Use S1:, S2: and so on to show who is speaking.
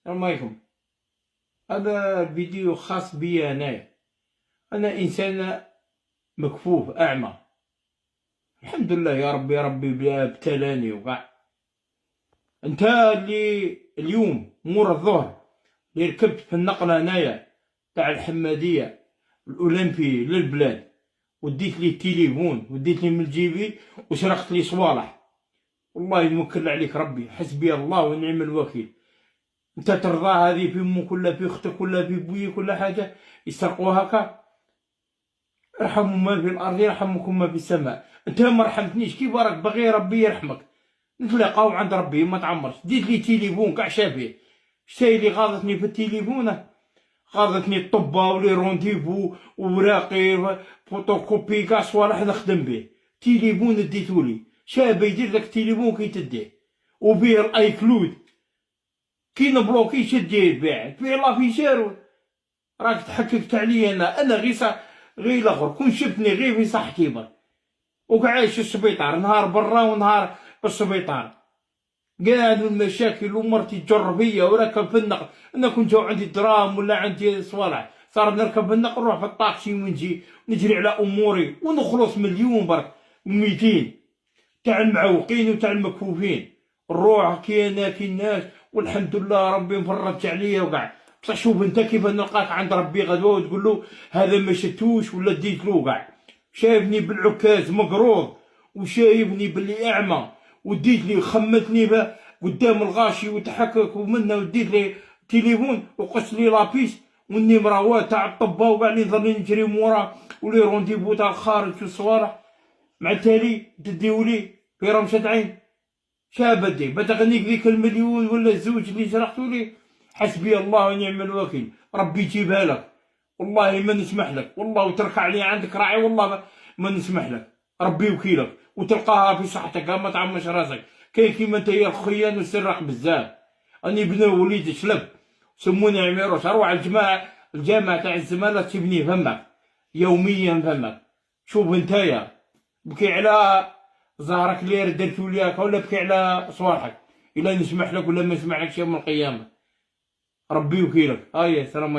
S1: السلام عليكم. هذا الفيديو خاص بي أنا إنسان مكفوف أعمى. الحمد لله يا ربي، يا ربي بلا ابتلاني وكاع. انت اللي اليوم مور الظهر اللي ركبت في النقلة هنايا تاع الحمادية الأولمبي للبلاد، وديت لي التليفون وديت لي من جيبي وسرقت لي صوالح، والله يمكن عليك ربي، حسبي الله ونعم الوكيل. انت ترضى هذه في امك ولا في اختك ولا في بويك ولا حاجه يسرقوا هكا؟ ارحموا ما في الارض يرحمكم ما في السماء. انت ما رحمتنيش، كيف راك باغي ربي يرحمك؟ نتلاقاو عند ربي ما تعمرش. ديت لي تليفون كاع شابيه، شتي اللي غاضتني في التليفون؟ غاضتني الطبه ولي رونديفو وراقي فوتوكوبي كاع صوالح نخدم به. تليفون ديتولي شابه يدير لك تليفون كي تديه وفيه الاي كلود، كي نبلوكي شديه يبيع فيه لافيشير. راك تحككت عليا انا غير الاخر كون شفتني غير في صحتي برك وكعايش في السبيطار، نهار برا ونهار في السبيطار. قاعد المشاكل ومرتي تجر فيا وراكب في النقل. انا كنت جاو عندي دراهم ولا عندي صوالح صار نركب في النقل نروح في الطاكسي ونجي نجري على اموري ونخلص مليون برك 200 تاع المعوقين وتاع المكفوفين. الروح كي انا كي الناس، والحمد لله ربي مفرج عليا وكاع. بصح شوف انت كيف نلقاك عند ربي غدوه وتقول له هذا ما شتوش ولا ديت له كاع. شايفني بالعكاز مقروض وشايفني باللي اعمى وديت لي خمتني قدام الغاشي وتحكك ومنه وديت لي تليفون وقص لي لابيس والنمروات تاع الطبه وكاع اللي نظل نجري مورا ولي رونديفو تاع الخارج في الصوالح. مع التالي تديولي في رمشة عين شابدي بتغنيك ذيك المليون ولا الزوج اللي سرقتولي. حسبي الله ونعم الوكيل، ربي يجيبها لك، والله ما نسمح لك، والله وتركع لي عندك راعي، والله ما نسمح لك، ربي وكيلك، وتلقاها في صحتك ما تعمش راسك. كاين كيما انت يا الخيان والسراق بزاف. اني بن وليد شلب سموني عميروس، اروح الجامعة تاع الزمالة تبني فمك يوميا فمك. شوف نتايا بكي على ظهرك اللي درتو لي هكا ولا بكي على صوالحك؟ الا نسمح لك ولا ما نسمح لكش يوم القيامة، ربي وكيلك. هيا السلام عليكم.